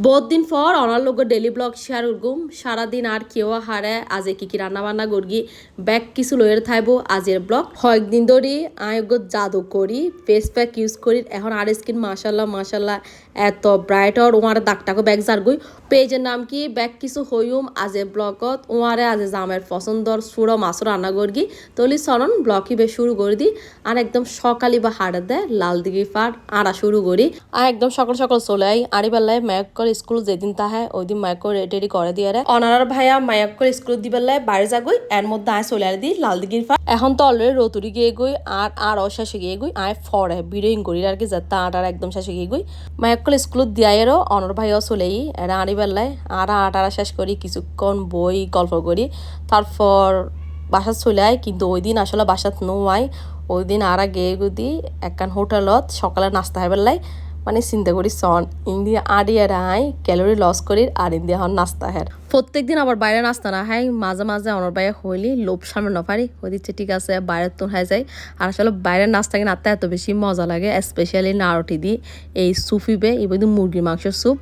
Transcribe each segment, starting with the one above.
বহুত দিন পর অনার লোক ডেলি ব্লগ শেয়ার করগুম সারাদিন আর কেউ হারে আজ কি রান্না বান্না করগি ব্যাগ কিছু লয়ের থাইব আজের ব্লগ কয়েকদিন ধরে আয়োগ জাদু করি ফেস প্যাক ইউজ করি এখন আর স্কিন মাশাল্লাহ মাশাল্লাহ এত ব্রাইট আর ওয়ার দাগটাকে ব্যাগ জারগুই পেজের নাম কি ব্যাগ কিছু হইম আজে ব্লগত ওয়ারে আজে জামের পছন্দর সুরো মাছ রান্না করগি তলি সরন ব্লগই বেশ শুরু করে দি আর একদম সকালে বা হাড়ে দেয় লাল দিঘি ফার আড়া শুরু করি আর একদম সকাল সকাল চলে আই আড়ি বেলায় ম্যাক স্কুল যেদিন তাহে ওই দিন মায়াক্কর রেডি করে দিয়ে অনার ভাইয়া মায়াক্কর স্কুল দিবেলায় বাইরে যাগই এর মধ্যে আয় চলে আর দি লাল দিঘির ফা এখন তো অলরেডি রতুরি গিয়ে গই আর অশেষে গিয়ে গই আয় ফরে ভিডিওইং করি আর কি যাতে আর একদম শেষে গিয়ে গই মায়াক্কর স্কুল দিয়াইরও অনার ভাইয়াও চলেই এরা আড়ি বেলায় আর শেষ করি কিছুক্ষণ বই গল্প করি তারপর বাসাত চলে আয় কিন্তু ওই দিন আসলে বাসাত নোয়াই ওই দিন আর গিয়ে গুদি একখান হোটেলত সকালে নাস্তা হয় বেলায় মানে চিন্তা করি সন ইন্ডিয়া আড়িয়ে রাই ক্যালোরি লস করি আর ইন্ডিয়া হন নাস্তা হের প্রত্যেকদিন আবার বাইরে নাস্তা না হয় মাঝে মাঝে অনর বাইরে হইলি লোভ সামনে না পারি হয়ে দিচ্ছে ঠিক আছে বাইরের তো হয়ে যায় আর আসলে বাইরের নাস্তা কিনে আত্মা এত বেশি মজা লাগে স্পেশালি নারটি দি এই সুফিবে এবার মুরগির মাংসের স্যুপ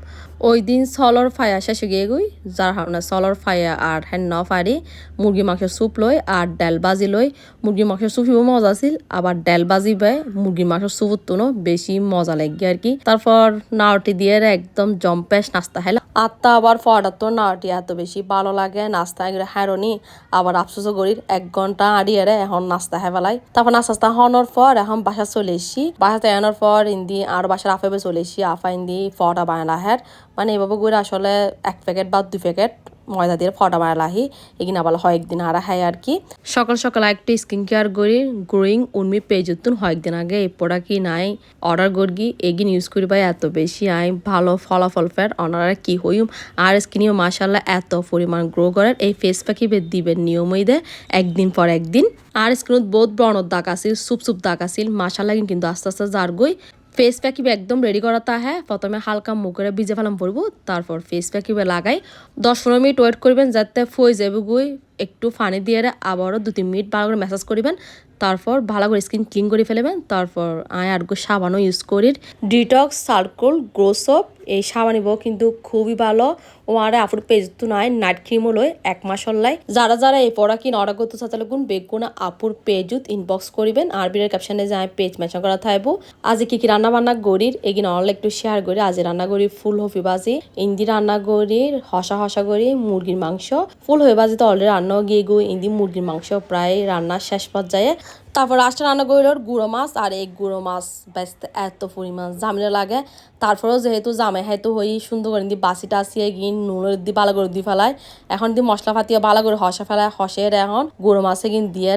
ওই দিন সলর ফায়া শেষে গিয়ে গই যার হারণে সলর ফায়া আর হ্যান ন ফারি মুরগি মাংসের স্যুপ লই আর ডাল বাজি লই মুরগি মাংসের স্যুপিও মজা আছিল আবার ডাল বাজি বে মুরগি মাংসের স্যুপের তো বেশি মজা লাগে আর কি তারপর নারটি দিয়ে একদম জম্পেশ নাস্তা হেলা আত্মা আবার ফটার তো নারটি এত বেশি ভালো লাগে নাস্তা এগুলো হ্যারনি আবার আফসোসও করি 1 ঘন্টা আড়িয়ে এখন নাস্তা হেবেলাই তারপর নাস্তা হওয়ার পর এখন বাসা চলে এসি বাসাতে আনার পর ইন্দি আর বাসার আফেবে চলে এসি আফা ইন্দি ফটা বানালা হ্যার মানে এভাবে করে আসলে 1 প্যাকেট বা 2 প্যাকেট ময়দা দিয়ে ফটা বানালাহি এগিনা বলা হয় একদিন আর হয় আর কি সকাল সকাল একটু স্কিন কেয়ার করি গ্রোয়িং উর্মি পেজতুন কয়েকদিন আগে এই প্রোডাক্ট কি নাই অর্ডার করগি এগিন ইউজ করি ভাই এত বেশি আই ভালো ফলাফল ফের অনারা কি হইম আর স্কিনিও মাশাল্লাহ এত পরিমাণ গ্রো করার এই ফেস প্যাকই দিবেন নিয়মই দে একদিন পর একদিন আর স্কিনত বহুত ব্রণর দাগ আছিল সুপ দাগ আছিল মাশাল্লাহ কিন্তু আস্তে আস্তে জারগই ফেস প্যাকিবে একদম রেডি করাতে হ্যাঁ প্রথমে হালকা মুখে ভিজে ফেলাম পড়বো তারপর ফেস প্যাকিবে লাগাই 10-15 মিনিট ওয়েট করবেন যাতে ফই যাবে গুই একটু পানি দিয়ে আবারও 2-3 মিনিট ভালো করে ম্যাসাজ করিবেন তারপর ভালো করে স্কিন ক্লিন করে ফেলবেন তারপর আর সাবানও ইউজ করি ডিটক্স সার্কল গ্রো সোপ এই সাবানিব কিন্তু খুবই ভালো ও আর আপুর পেজ তো নাই নাইট ক্রিমও লই 1 মাস হল্লাই যারা এই পড়া কিন অর্ডার করতে চাইলে গুণ বেগুনা আপুর পেজুত ইনবক্স করিবেন আর ভিডিওর ক্যাপশনে যায় পেজ মেনশন করা থাকবো আজ কি রান্না বান্না গরির এগিন অনলাইন একটু শেয়ার করি আজ রান্না করি ফুল হফি বাজি ইন্দি রান্না গরির হসা করি মুরগির মাংস ফুল হয়ে বাজি তো অলরেডি রান্নাও গিয়ে গই ইন্দি মুরগির মাংস প্রায় রান্নার শেষ পর্যায়ে তারপর লাস্টে রান্না করিল গুঁড়ো মাছ আর এই গুঁড়ো মাছ বেচতে এত পরিমাণ ঝামেলা লাগে তারপরেও যেহেতু জামাই হাইতো হই সুন্দর করে দি বাসিটা আসিয়ে গিয়ে নুনের দি ভালো করে দি ফেলায় এখন দি মশলা ফাটিয়ে ভালো করে হসা ফেলায় হসে এখন গুঁড়ো মাছে কিন দিয়ে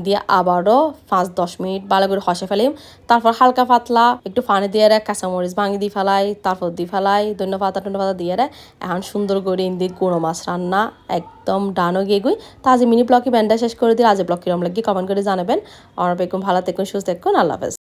দিয়ে আবারও 5-10 মিনিট ভালো করে হসে ফেলিম তারপর হালকা পাতলা একটু পানি দিয়ে কাঁচামরিচ ভাঙি দি ফেলাই তারপর দি ফেলাই ধন্যপাতা দিয়ে এখন সুন্দর করে ইন্দি গুঁড়ো মাছ রান্না একদম ডানো গিয়ে গুই তা আজ মিনি ব্লগে ব্যান্ডটা শেষ করে দিই আজ ব্লগ কিরম লাগে কমেন্ট করে জানাবেন আমার বেকুম ভালো থেকুন সুস্থ থাকুন আল্লাহ হাফেজ।